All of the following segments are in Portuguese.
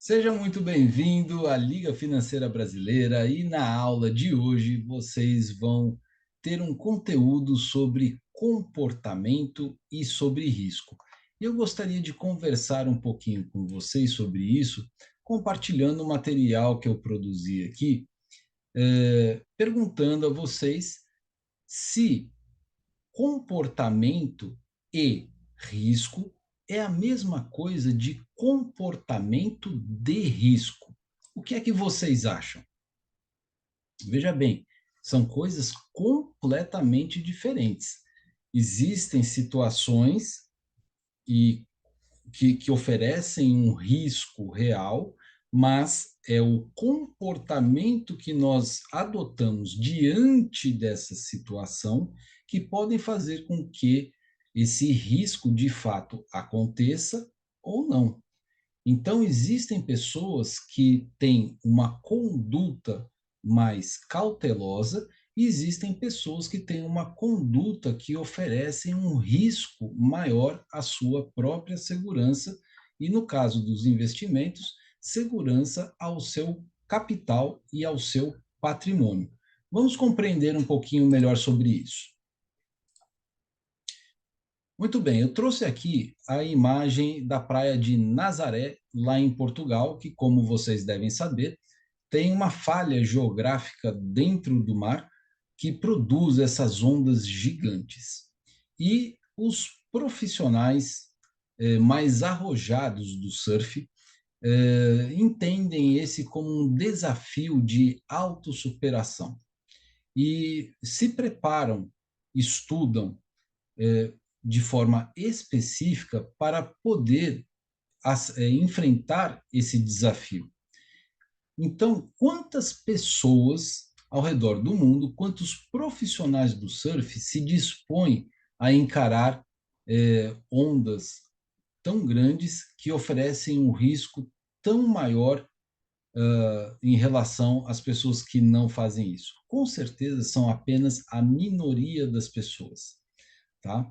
Seja muito bem-vindo à Liga Financeira Brasileira e na aula de hoje vocês vão ter um conteúdo sobre comportamento e sobre risco. Eu gostaria de conversar um pouquinho com vocês sobre isso, compartilhando o material que eu produzi aqui, perguntando a vocês se comportamento e risco é a mesma coisa de comportamento de risco. O que é que vocês acham? Veja bem, são coisas completamente diferentes. Existem situações e que oferecem um risco real, mas é o comportamento que nós adotamos diante dessa situação que podem fazer com que esse risco de fato aconteça ou não. Então, existem pessoas que têm uma conduta mais cautelosa e existem pessoas que têm uma conduta que oferecem um risco maior à sua própria segurança e, no caso dos investimentos, segurança ao seu capital e ao seu patrimônio. Vamos compreender um pouquinho melhor sobre isso. Muito bem, eu trouxe aqui a imagem da praia de Nazaré, lá em Portugal, que, como vocês devem saber, tem uma falha geográfica dentro do mar que produz essas ondas gigantes. E os profissionais mais arrojados do surf entendem esse como um desafio de autossuperação e se preparam, estudam de forma específica para poder enfrentar esse desafio. Então, quantas pessoas ao redor do mundo, quantos profissionais do surf se dispõem a encarar ondas tão grandes que oferecem um risco tão maior em relação às pessoas que não fazem isso? Com certeza são apenas a minoria das pessoas, tá?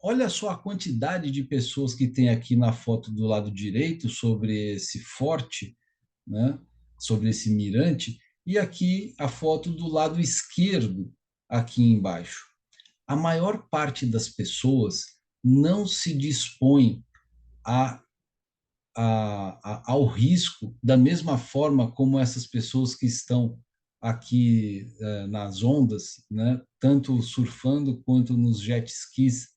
Olha só a quantidade de pessoas que tem aqui na foto do lado direito sobre esse forte, né? Sobre esse mirante, e aqui a foto do lado esquerdo, aqui embaixo. A maior parte das pessoas não se dispõe a, ao risco da mesma forma como essas pessoas que estão aqui nas ondas, né? Tanto surfando quanto nos jet skis,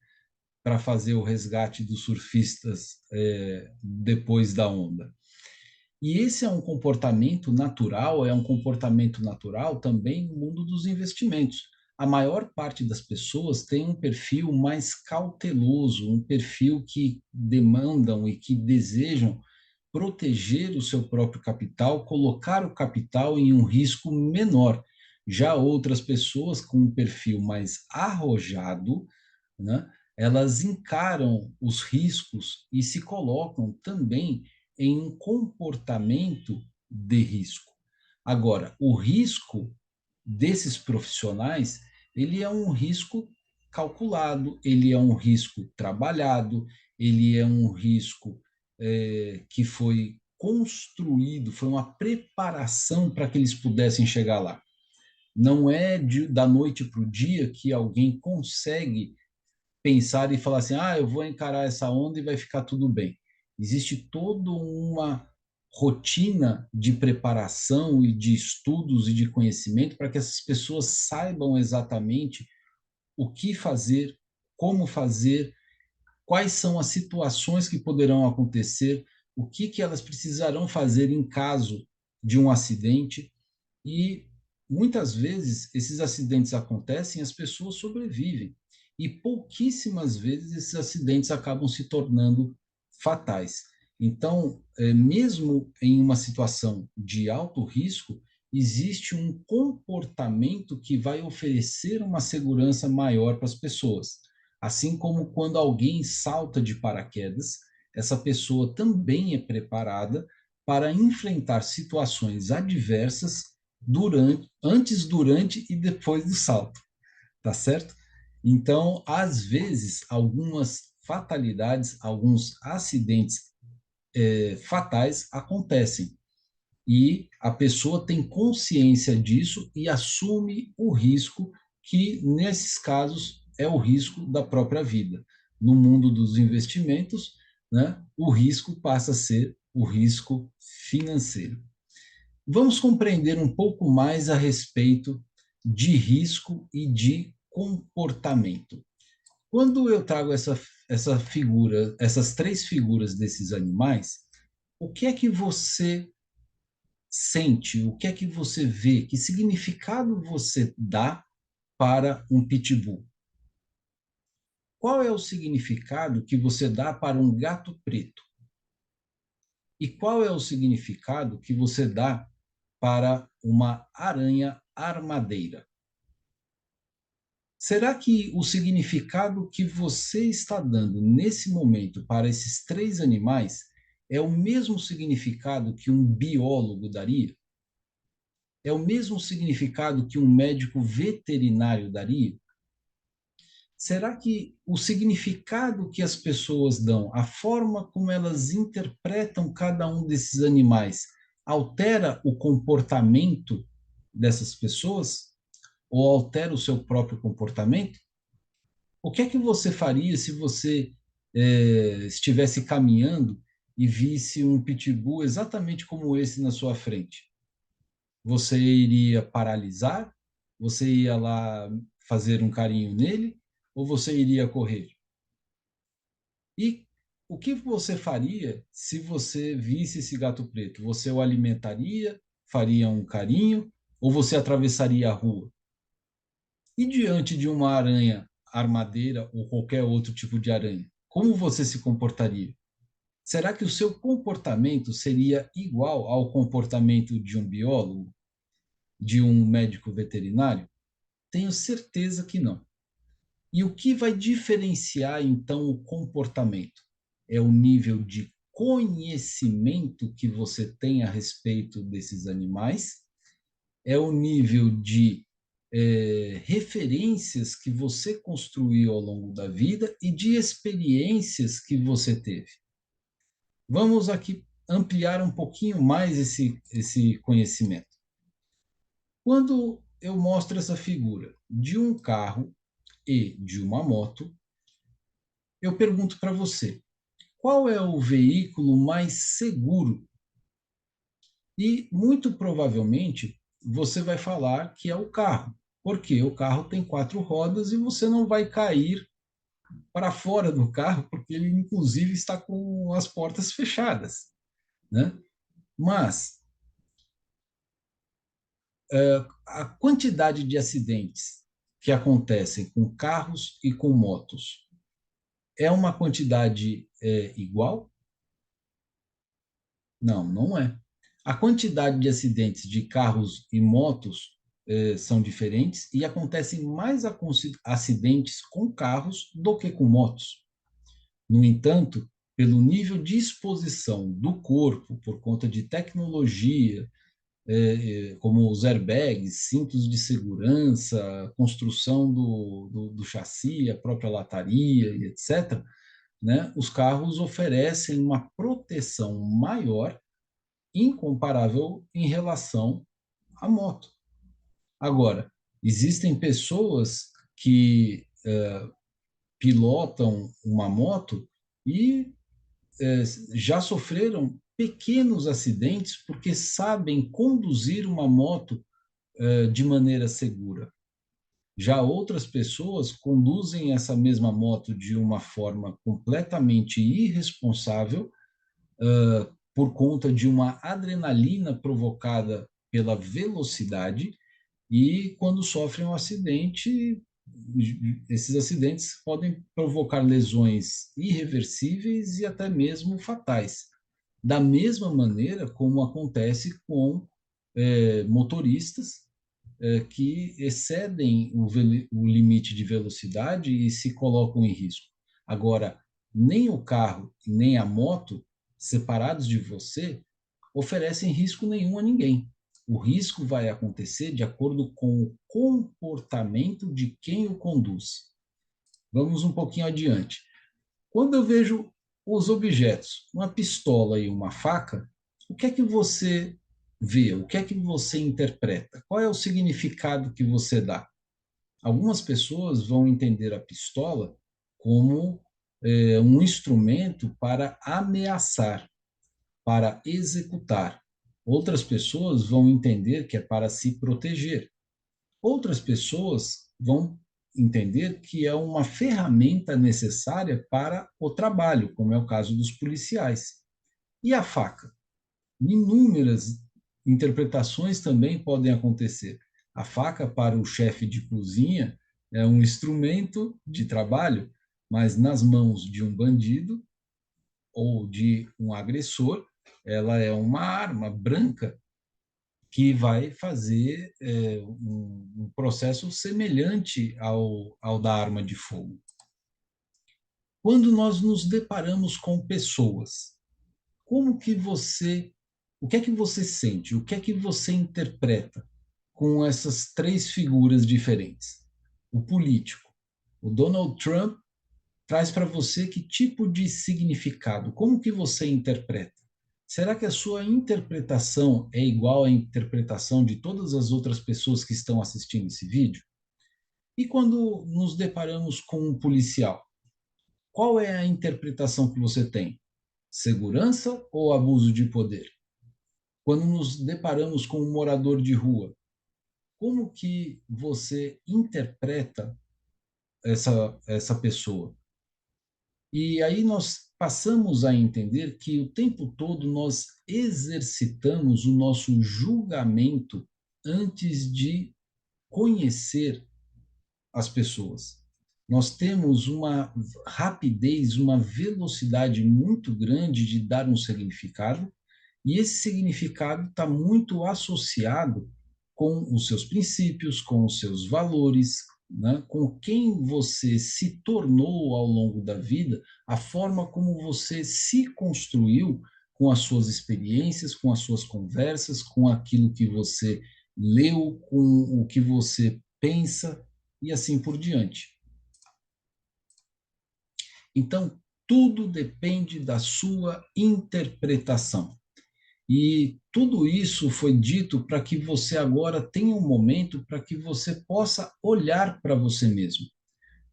para fazer o resgate dos surfistas depois da onda. E esse é um comportamento natural também no mundo dos investimentos. A maior parte das pessoas tem um perfil mais cauteloso, um perfil que demandam e que desejam proteger o seu próprio capital, colocar o capital em um risco menor. Já outras pessoas com um perfil mais arrojado, né, elas encaram os riscos e se colocam também em um comportamento de risco. Agora, o risco desses profissionais, ele é um risco calculado, ele é um risco trabalhado, ele é um risco que foi construído, foi uma preparação para que eles pudessem chegar lá. Não é da noite para o dia que alguém consegue pensar e falar assim, eu vou encarar essa onda e vai ficar tudo bem. Existe toda uma rotina de preparação e de estudos e de conhecimento para que essas pessoas saibam exatamente o que fazer, como fazer, quais são as situações que poderão acontecer, o que elas precisarão fazer em caso de um acidente. E muitas vezes esses acidentes acontecem e as pessoas sobrevivem. E pouquíssimas vezes esses acidentes acabam se tornando fatais. Então, mesmo em uma situação de alto risco, existe um comportamento que vai oferecer uma segurança maior para as pessoas. Assim como quando alguém salta de paraquedas, essa pessoa também é preparada para enfrentar situações adversas antes, durante e depois do salto, tá certo? Então, às vezes, algumas fatalidades, alguns acidentes fatais acontecem. E a pessoa tem consciência disso e assume o risco, que nesses casos é o risco da própria vida. No mundo dos investimentos, né, o risco passa a ser o risco financeiro. Vamos compreender um pouco mais a respeito de risco e de comportamento. Quando eu trago essa figura, essas três figuras desses animais, o que é que você sente, o que é que você vê, que significado você dá para um pitbull? Qual é o significado que você dá para um gato preto? E qual é o significado que você dá para uma aranha armadeira? Será que o significado que você está dando nesse momento para esses três animais é o mesmo significado que um biólogo daria? É o mesmo significado que um médico veterinário daria? Será que o significado que as pessoas dão, a forma como elas interpretam cada um desses animais, altera o comportamento dessas pessoas? Ou altera o seu próprio comportamento? O que é que você faria se você estivesse caminhando e visse um pitbull exatamente como esse na sua frente? Você iria paralisar? Você ia lá fazer um carinho nele? Ou você iria correr? E o que você faria se você visse esse gato preto? Você o alimentaria? Faria um carinho? Ou você atravessaria a rua? E diante de uma aranha armadeira ou qualquer outro tipo de aranha, como você se comportaria? Será que o seu comportamento seria igual ao comportamento de um biólogo, de um médico veterinário? Tenho certeza que não. E o que vai diferenciar, então, o comportamento? É o nível de conhecimento que você tem a respeito desses animais, é o nível de referências que você construiu ao longo da vida e de experiências que você teve. Vamos aqui ampliar um pouquinho mais esse conhecimento. Quando eu mostro essa figura de um carro e de uma moto, eu pergunto para você, qual é o veículo mais seguro? E muito provavelmente você vai falar que é o carro, porque o carro tem quatro rodas e você não vai cair para fora do carro, porque ele inclusive está com as portas fechadas, né? Mas a quantidade de acidentes que acontecem com carros e com motos é uma quantidade igual? Não, não é. A quantidade de acidentes de carros e motos são diferentes e acontecem mais acidentes com carros do que com motos. No entanto, pelo nível de exposição do corpo, por conta de tecnologia, como os airbags, cintos de segurança, construção do chassi, a própria lataria, etc., né, os carros oferecem uma proteção maior, incomparável em relação à moto. Agora, existem pessoas que pilotam uma moto e já sofreram pequenos acidentes porque sabem conduzir uma moto de maneira segura. Já outras pessoas conduzem essa mesma moto de uma forma completamente irresponsável, por conta de uma adrenalina provocada pela velocidade, e quando sofrem um acidente, esses acidentes podem provocar lesões irreversíveis e até mesmo fatais. Da mesma maneira como acontece com motoristas que excedem o limite de velocidade e se colocam em risco. Agora, nem o carro nem a moto, separados de você, oferecem risco nenhum a ninguém. O risco vai acontecer de acordo com o comportamento de quem o conduz. Vamos um pouquinho adiante. Quando eu vejo os objetos, uma pistola e uma faca, o que é que você vê? O que é que você interpreta? Qual é o significado que você dá? Algumas pessoas vão entender a pistola como um instrumento para ameaçar, para executar. Outras pessoas vão entender que é para se proteger. Outras pessoas vão entender que é uma ferramenta necessária para o trabalho, como é o caso dos policiais. E a faca? Inúmeras interpretações também podem acontecer. A faca para o chefe de cozinha é um instrumento de trabalho, mas nas mãos de um bandido ou de um agressor, ela é uma arma branca que vai fazer um processo semelhante ao da arma de fogo. Quando nós nos deparamos com pessoas, como que você, o que é que você sente? O que é que você interpreta com essas três figuras diferentes? O político, o Donald Trump traz para você que tipo de significado? Como que você interpreta? Será que a sua interpretação é igual à interpretação de todas as outras pessoas que estão assistindo esse vídeo? E quando nos deparamos com um policial, qual é a interpretação que você tem? Segurança ou abuso de poder? Quando nos deparamos com um morador de rua, como que você interpreta essa pessoa? E aí nós passamos a entender que o tempo todo nós exercitamos o nosso julgamento antes de conhecer as pessoas. Nós temos uma rapidez, uma velocidade muito grande de dar um significado, e esse significado está muito associado com os seus princípios, com os seus valores, né? Com quem você se tornou ao longo da vida, a forma como você se construiu com as suas experiências, com as suas conversas, com aquilo que você leu, com o que você pensa e assim por diante. Então, tudo depende da sua interpretação. E tudo isso foi dito para que você agora tenha um momento para que você possa olhar para você mesmo.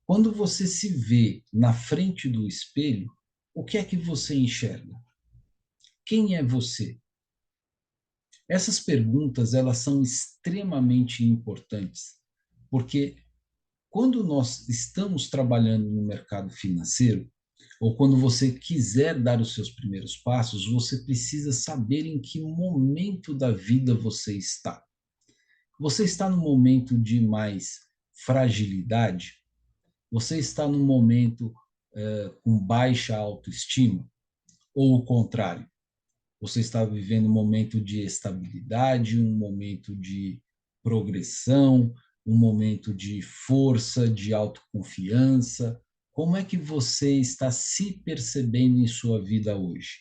Quando você se vê na frente do espelho, o que é que você enxerga? Quem é você? Essas perguntas, elas são extremamente importantes, porque quando nós estamos trabalhando no mercado financeiro, ou quando você quiser dar os seus primeiros passos, você precisa saber em que momento da vida você está. Você está no momento de mais fragilidade? Você está no momento com baixa autoestima? Ou o contrário? Você está vivendo um momento de estabilidade, um momento de progressão, um momento de força, de autoconfiança? Como é que você está se percebendo em sua vida hoje?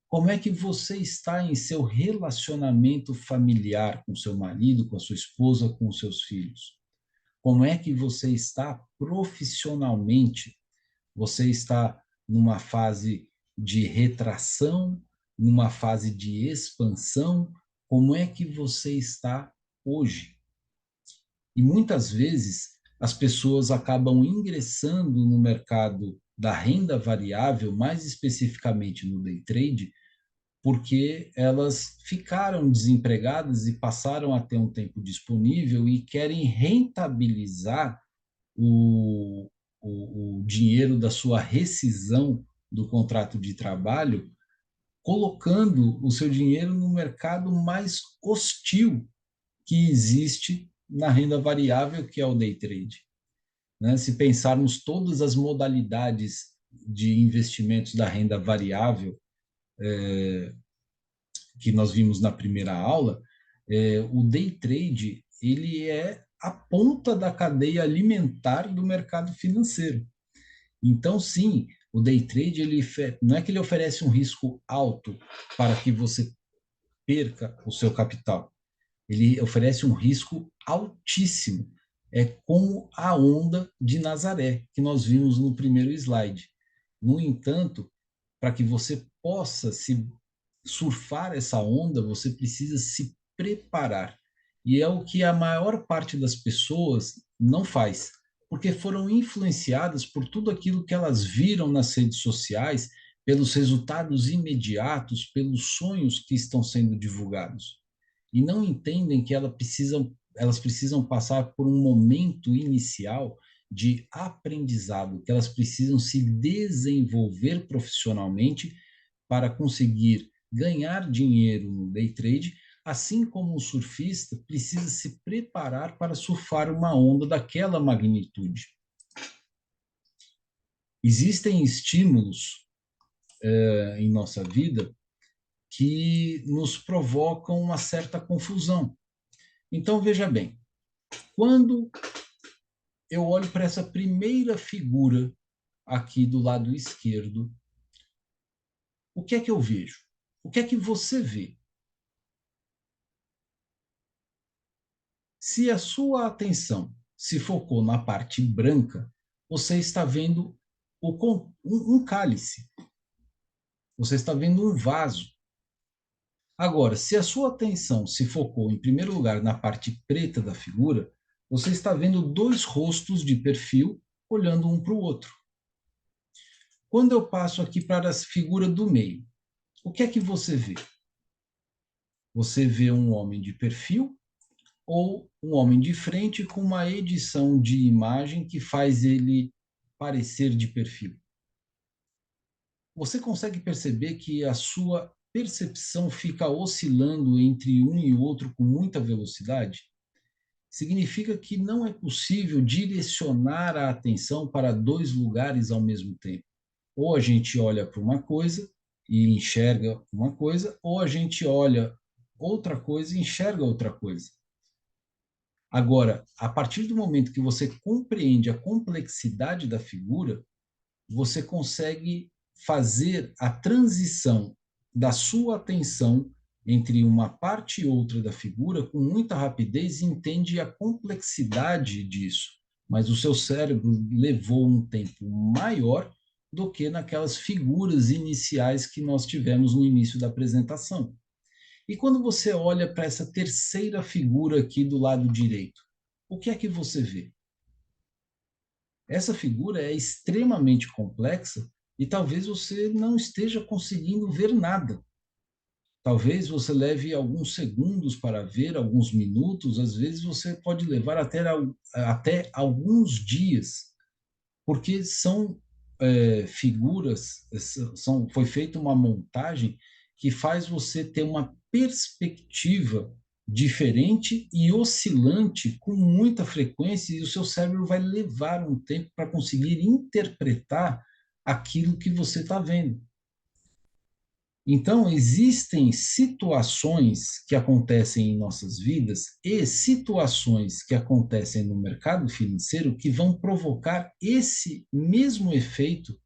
Como é que você está em seu relacionamento familiar com seu marido, com a sua esposa, com os seus filhos? Como é que você está profissionalmente? Você está numa fase de retração, numa fase de expansão? Como é que você está hoje? E muitas vezes as pessoas acabam ingressando no mercado da renda variável, mais especificamente no day trade, porque elas ficaram desempregadas e passaram a ter um tempo disponível e querem rentabilizar o, o dinheiro da sua rescisão do contrato de trabalho, colocando o seu dinheiro no mercado mais hostil que existe na renda variável, que é o day trade. Né? Se pensarmos todas as modalidades de investimentos da renda variável que nós vimos na primeira aula, o day trade ele é a ponta da cadeia alimentar do mercado financeiro. Então, sim, o day trade ele não é que ele oferece um risco alto para que você perca o seu capital. Ele oferece um risco altíssimo. É como a onda de Nazaré, que nós vimos no primeiro slide. No entanto, para que você possa se surfar essa onda, você precisa se preparar. E é o que a maior parte das pessoas não faz, porque foram influenciadas por tudo aquilo que elas viram nas redes sociais, pelos resultados imediatos, pelos sonhos que estão sendo divulgados. E não entendem que elas precisam passar por um momento inicial de aprendizado, que elas precisam se desenvolver profissionalmente para conseguir ganhar dinheiro no day trade, assim como o surfista precisa se preparar para surfar uma onda daquela magnitude. Existem estímulos em nossa vida que nos provocam uma certa confusão. Então, veja bem, quando eu olho para essa primeira figura aqui do lado esquerdo, o que é que eu vejo? O que é que você vê? Se a sua atenção se focou na parte branca, você está vendo um cálice, você está vendo um vaso. Agora, se a sua atenção se focou, em primeiro lugar, na parte preta da figura, você está vendo dois rostos de perfil olhando um para o outro. Quando eu passo aqui para a figura do meio, o que é que você vê? Você vê um homem de perfil ou um homem de frente com uma edição de imagem que faz ele parecer de perfil? Você consegue perceber que a sua percepção fica oscilando entre um e outro com muita velocidade? Significa que não é possível direcionar a atenção para dois lugares ao mesmo tempo. Ou a gente olha para uma coisa e enxerga uma coisa, ou a gente olha outra coisa e enxerga outra coisa. Agora, a partir do momento que você compreende a complexidade da figura, você consegue fazer a transição da sua atenção entre uma parte e outra da figura com muita rapidez e entende a complexidade disso. Mas o seu cérebro levou um tempo maior do que naquelas figuras iniciais que nós tivemos no início da apresentação. E quando você olha para essa terceira figura aqui do lado direito, o que é que você vê? Essa figura é extremamente complexa e talvez você não esteja conseguindo ver nada. Talvez você leve alguns segundos para ver, alguns minutos, às vezes você pode levar até alguns dias, porque são figuras, foi feita uma montagem que faz você ter uma perspectiva diferente e oscilante com muita frequência, e o seu cérebro vai levar um tempo para conseguir interpretar aquilo que você está vendo. Então, existem situações que acontecem em nossas vidas e situações que acontecem no mercado financeiro que vão provocar esse mesmo efeito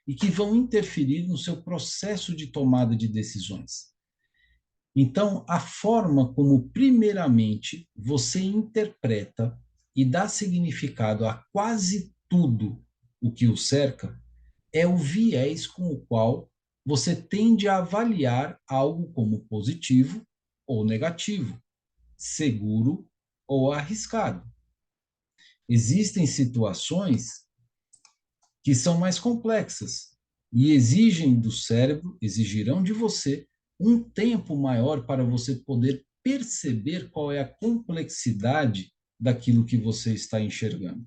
e que vão interferir no seu processo de tomada de decisões. Então, a forma como, primeiramente, você interpreta e dá significado a quase tudo o que o cerca é o viés com o qual você tende a avaliar algo como positivo ou negativo, seguro ou arriscado. Existem situações que são mais complexas e exigem do cérebro, exigirão de você um tempo maior para você poder perceber qual é a complexidade daquilo que você está enxergando.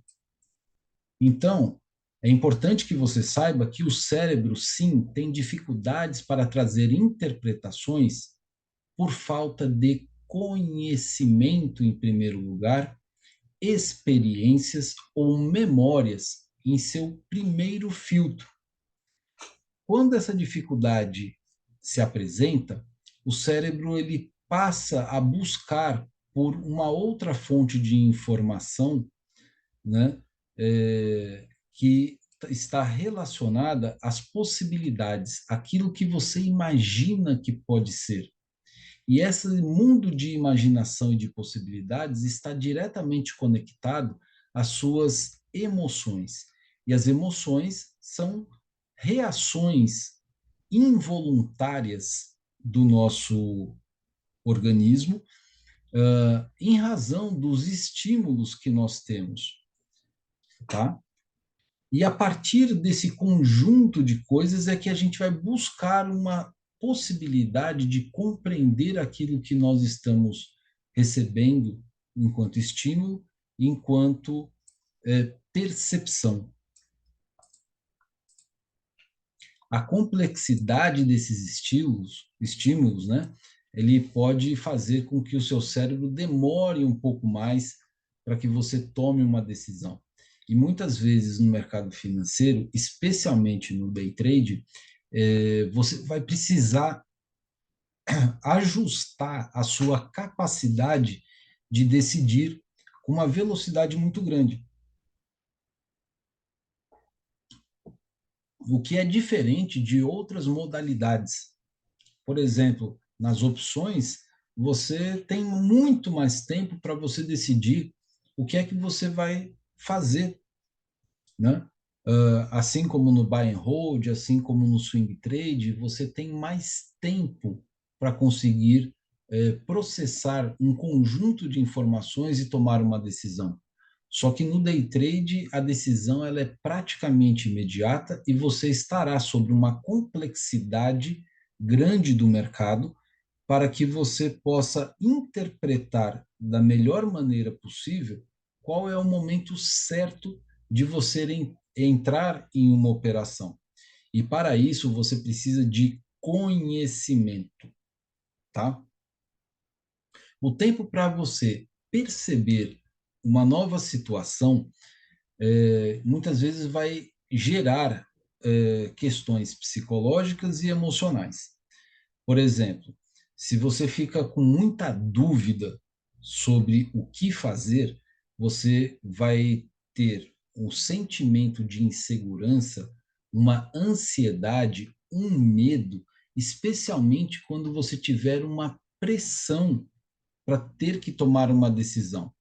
Então, é importante que você saiba que o cérebro, sim, tem dificuldades para trazer interpretações por falta de conhecimento, em primeiro lugar, experiências ou memórias em seu primeiro filtro. Quando essa dificuldade se apresenta, o cérebro ele passa a buscar por uma outra fonte de informação, né, que está relacionada às possibilidades, aquilo que você imagina que pode ser. E esse mundo de imaginação e de possibilidades está diretamente conectado às suas emoções. E as emoções são reações involuntárias do nosso organismo, em razão dos estímulos que nós temos, tá? E a partir desse conjunto de coisas é que a gente vai buscar uma possibilidade de compreender aquilo que nós estamos recebendo enquanto estímulo, enquanto percepção. A complexidade desses estímulos, né, ele pode fazer com que o seu cérebro demore um pouco mais para que você tome uma decisão. E muitas vezes no mercado financeiro, especialmente no day trade, você vai precisar ajustar a sua capacidade de decidir com uma velocidade muito grande. O que é diferente de outras modalidades. Por exemplo, nas opções, você tem muito mais tempo para você decidir o que é que você vai fazer, né? Assim como no buy and hold, assim como no swing trade, você tem mais tempo para conseguir processar um conjunto de informações e tomar uma decisão. Só que no day trade, a decisão ela é praticamente imediata e você estará sobre uma complexidade grande do mercado para que você possa interpretar da melhor maneira possível qual é o momento certo de você entrar em uma operação. E para isso você precisa de conhecimento, tá? O tempo para você perceber uma nova situação muitas vezes vai gerar questões psicológicas e emocionais. Por exemplo, se você fica com muita dúvida sobre o que fazer, você vai ter um sentimento de insegurança, uma ansiedade, um medo, especialmente quando você tiver uma pressão para ter que tomar uma decisão,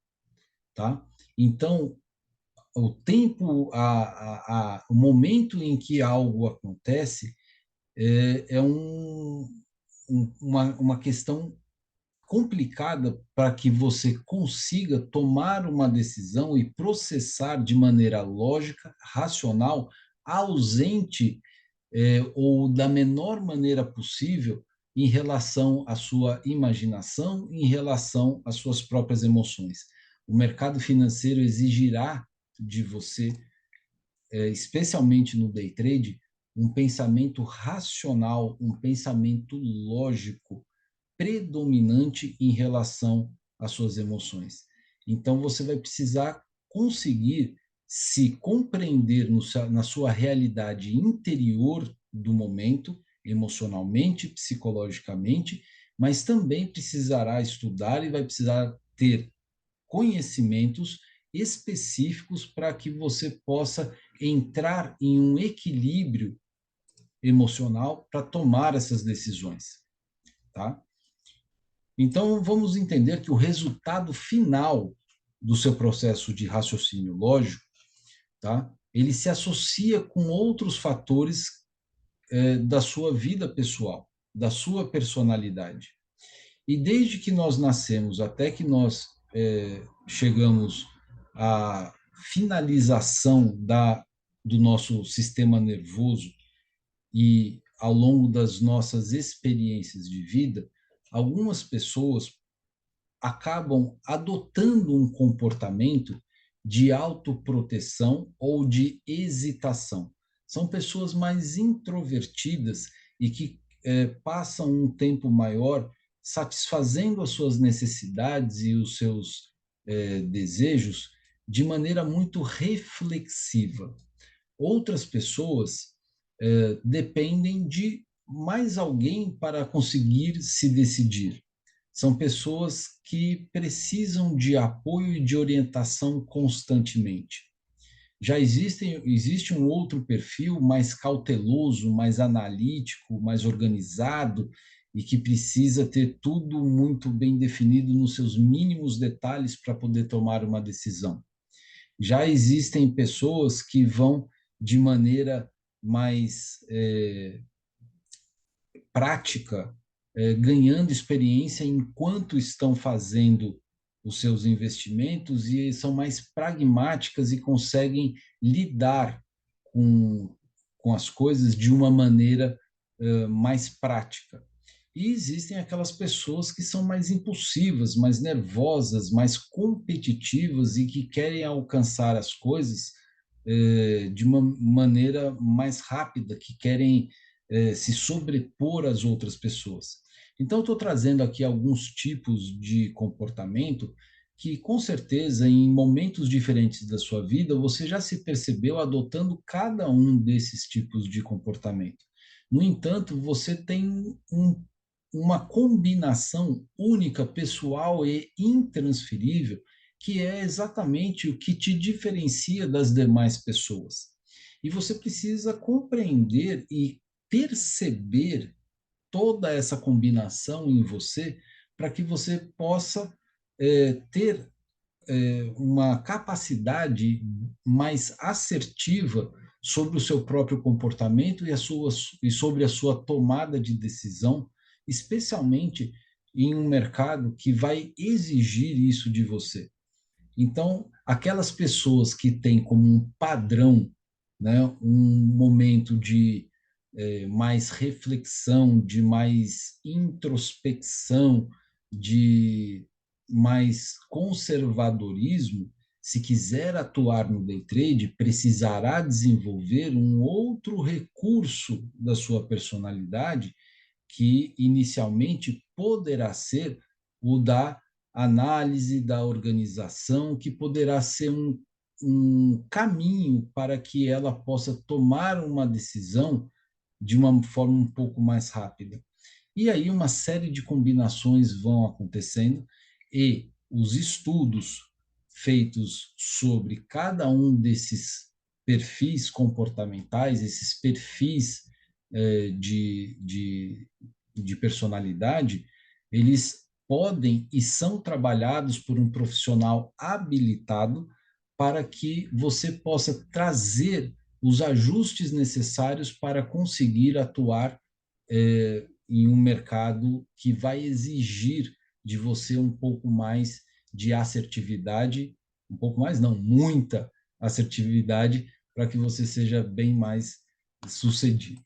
tá? Então, o tempo, o momento em que algo acontece é uma questão complicada para que você consiga tomar uma decisão e processar de maneira lógica, racional, ausente ou da menor maneira possível em relação à sua imaginação, em relação às suas próprias emoções. O mercado financeiro exigirá de você, especialmente no day trade, um pensamento racional, um pensamento lógico, predominante em relação às suas emoções. Então, você vai precisar conseguir se compreender na sua realidade interior do momento, emocionalmente, psicologicamente, mas também precisará estudar e vai precisar ter conhecimentos específicos para que você possa entrar em um equilíbrio emocional para tomar essas decisões, tá? Então, vamos entender que o resultado final do seu processo de raciocínio lógico, tá? Ele se associa com outros fatores da sua vida pessoal, da sua personalidade. E desde que nós nascemos até que nós chegamos à finalização do nosso sistema nervoso e ao longo das nossas experiências de vida, algumas pessoas acabam adotando um comportamento de autoproteção ou de hesitação. São pessoas mais introvertidas e que passam um tempo maior satisfazendo as suas necessidades e os seus desejos de maneira muito reflexiva. Outras pessoas dependem de mais alguém para conseguir se decidir. São pessoas que precisam de apoio e de orientação constantemente. Existe um outro perfil mais cauteloso, mais analítico, mais organizado e que precisa ter tudo muito bem definido nos seus mínimos detalhes para poder tomar uma decisão. Já existem pessoas que vão de maneira mais prática, ganhando experiência enquanto estão fazendo os seus investimentos e são mais pragmáticas e conseguem lidar com as coisas de uma maneira mais prática. E existem aquelas pessoas que são mais impulsivas, mais nervosas, mais competitivas e que querem alcançar as coisas de uma maneira mais rápida, que querem se sobrepor às outras pessoas. Então, eu estou trazendo aqui alguns tipos de comportamento que, com certeza, em momentos diferentes da sua vida, você já se percebeu adotando cada um desses tipos de comportamento. No entanto, você tem uma combinação única, pessoal e intransferível, que é exatamente o que te diferencia das demais pessoas. E você precisa compreender e perceber toda essa combinação em você para que você possa ter uma capacidade mais assertiva sobre o seu próprio comportamento e sobre a sua tomada de decisão, especialmente em um mercado que vai exigir isso de você. Então, aquelas pessoas que têm como um padrão, né, um momento de mais reflexão, de mais introspecção, de mais conservadorismo, se quiser atuar no day trade, precisará desenvolver um outro recurso da sua personalidade, que inicialmente poderá ser o da análise, da organização, que poderá ser um caminho para que ela possa tomar uma decisão de uma forma um pouco mais rápida. E aí uma série de combinações vão acontecendo e os estudos feitos sobre cada um desses perfis comportamentais, esses perfis de personalidade, eles podem e são trabalhados por um profissional habilitado para que você possa trazer os ajustes necessários para conseguir atuar em um mercado que vai exigir de você um pouco mais de assertividade, um pouco mais não, muita assertividade para que você seja bem mais sucedido.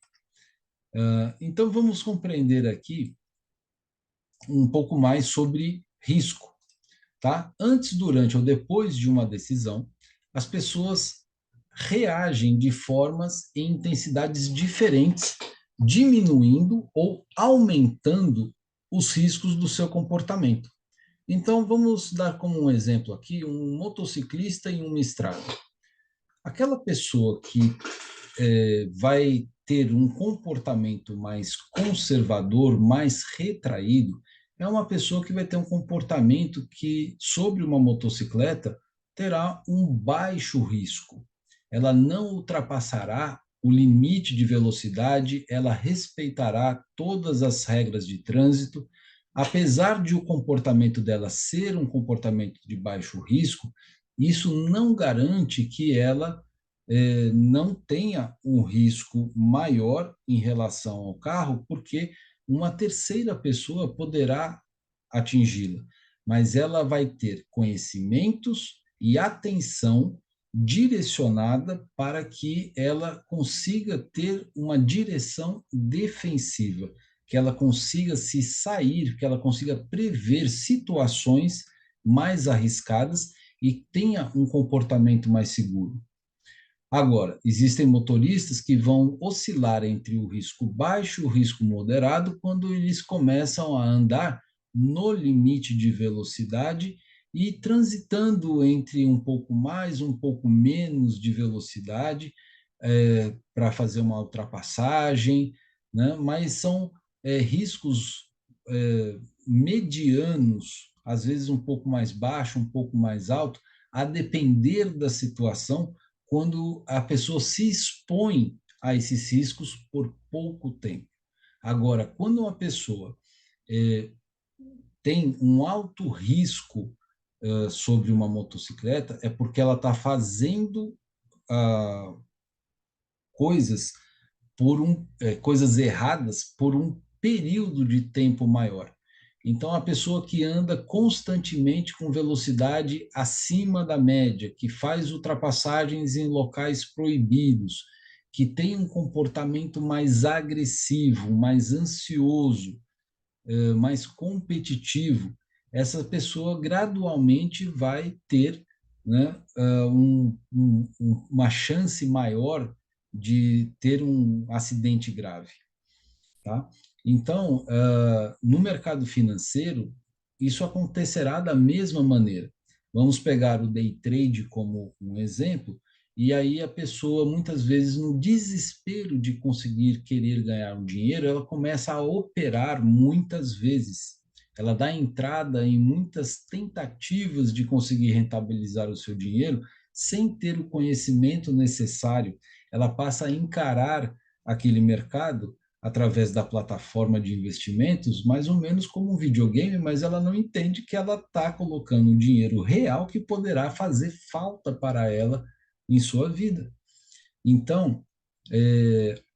Então vamos compreender aqui um pouco mais sobre risco, tá? Antes, durante ou depois de uma decisão, as pessoas reagem de formas e intensidades diferentes, diminuindo ou aumentando os riscos do seu comportamento. Então, vamos dar como um exemplo aqui um motociclista em uma estrada. Aquela pessoa que vai ter um comportamento mais conservador, mais retraído, é uma pessoa que vai ter um comportamento que, sobre uma motocicleta, terá um baixo risco. Ela não ultrapassará o limite de velocidade, ela respeitará todas as regras de trânsito. Apesar de o comportamento dela ser um comportamento de baixo risco, isso não garante que ela não tenha um risco maior em relação ao carro, porque uma terceira pessoa poderá atingi-la, mas ela vai ter conhecimentos e atenção direcionada para que ela consiga ter uma direção defensiva, que ela consiga se sair, que ela consiga prever situações mais arriscadas e tenha um comportamento mais seguro. Agora, existem motoristas que vão oscilar entre o risco baixo e o risco moderado quando eles começam a andar no limite de velocidade e transitando entre um pouco mais, um pouco menos de velocidade para fazer uma ultrapassagem, né? Mas são riscos medianos, às vezes um pouco mais baixo, um pouco mais alto, a depender da situação, quando a pessoa se expõe a esses riscos por pouco tempo. Agora, quando uma pessoa tem um alto risco sobre uma motocicleta, é porque ela está fazendo coisas coisas erradas por um período de tempo maior. Então, a pessoa que anda constantemente com velocidade acima da média, que faz ultrapassagens em locais proibidos, que tem um comportamento mais agressivo, mais ansioso, mais competitivo, essa pessoa gradualmente vai ter, né, uma chance maior de ter um acidente grave. Tá? Então, no mercado financeiro, isso acontecerá da mesma maneira. Vamos pegar o day trade como um exemplo, e aí a pessoa, muitas vezes, no desespero de conseguir querer ganhar um dinheiro, ela começa a operar muitas vezes. Ela dá entrada em muitas tentativas de conseguir rentabilizar o seu dinheiro sem ter o conhecimento necessário. Ela passa a encarar aquele mercado através da plataforma de investimentos, mais ou menos como um videogame, mas ela não entende que ela está colocando um dinheiro real que poderá fazer falta para ela em sua vida. Então,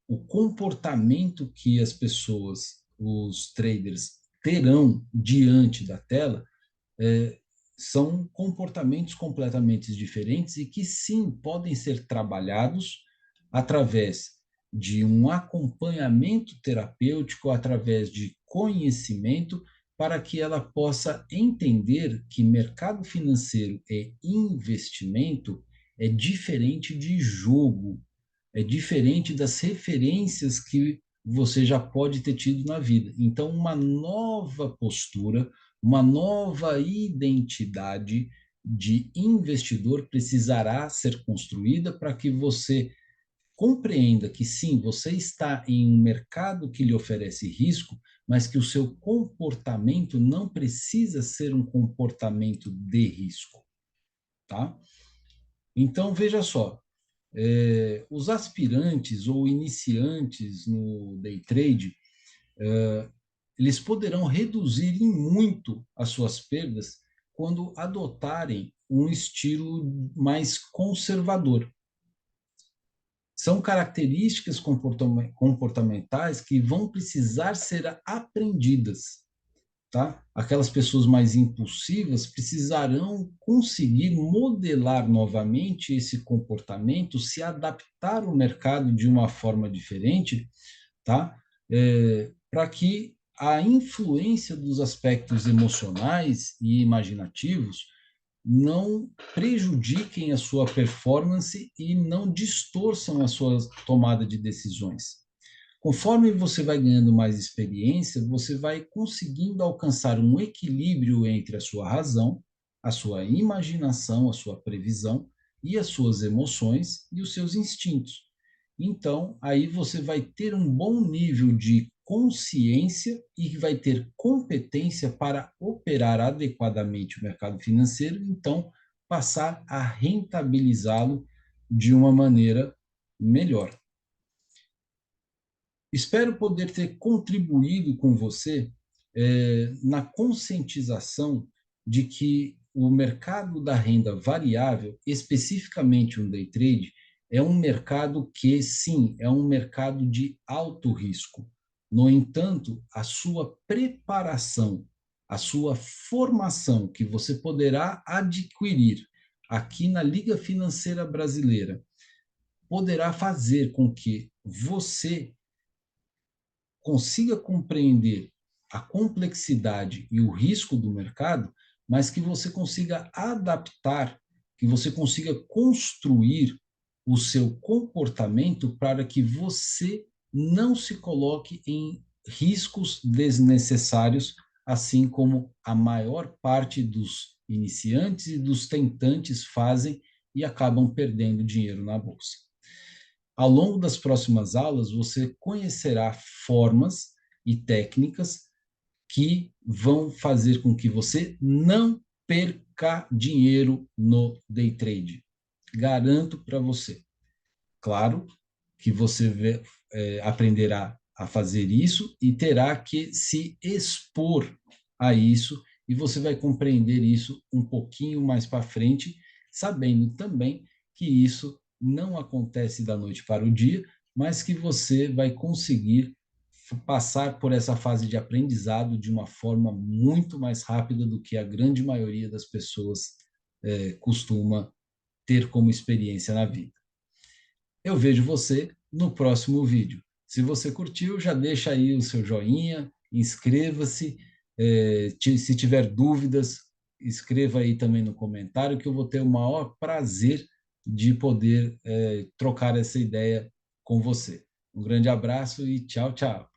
o comportamento que as pessoas, os traders, terão diante da tela são comportamentos completamente diferentes e que sim podem ser trabalhados através de um acompanhamento terapêutico, através de conhecimento, para que ela possa entender que mercado financeiro e investimento é diferente de jogo, é diferente das referências que você já pode ter tido na vida. Então, uma nova postura, uma nova identidade de investidor precisará ser construída para que você compreenda que sim, você está em um mercado que lhe oferece risco, mas que o seu comportamento não precisa ser um comportamento de risco, tá? Então, veja só, os aspirantes ou iniciantes no day trade, eles poderão reduzir em muito as suas perdas quando adotarem um estilo mais conservador. São características comportamentais que vão precisar ser aprendidas, tá? Aquelas pessoas mais impulsivas precisarão conseguir modelar novamente esse comportamento, se adaptar ao mercado de uma forma diferente, tá? Para que a influência dos aspectos emocionais e imaginativos não prejudiquem a sua performance e não distorçam a sua tomada de decisões. Conforme você vai ganhando mais experiência, você vai conseguindo alcançar um equilíbrio entre a sua razão, a sua imaginação, a sua previsão e as suas emoções e os seus instintos. Então, aí você vai ter um bom nível de consciência e vai ter competência para operar adequadamente o mercado financeiro, então passar a rentabilizá-lo de uma maneira melhor. Espero poder ter contribuído com você na conscientização de que o mercado da renda variável, especificamente um day trade, é um mercado que, sim, é um mercado de alto risco. No entanto, a sua preparação, a sua formação que você poderá adquirir aqui na Liga Financeira Brasileira, poderá fazer com que você consiga compreender a complexidade e o risco do mercado, mas que você consiga adaptar, que você consiga construir o seu comportamento para que você não se coloque em riscos desnecessários, assim como a maior parte dos iniciantes e dos tentantes fazem e acabam perdendo dinheiro na bolsa. Ao longo das próximas aulas, você conhecerá formas e técnicas que vão fazer com que você não perca dinheiro no day trade. Garanto para você. Claro que você aprenderá a fazer isso e terá que se expor a isso, e você vai compreender isso um pouquinho mais para frente, sabendo também que isso não acontece da noite para o dia, mas que você vai conseguir passar por essa fase de aprendizado de uma forma muito mais rápida do que a grande maioria das pessoas costuma ter como experiência na vida. Eu vejo você no próximo vídeo. Se você curtiu, já deixa aí o seu joinha, inscreva-se. Se tiver dúvidas, escreva aí também no comentário, que eu vou ter o maior prazer de poder trocar essa ideia com você. Um grande abraço e tchau, tchau.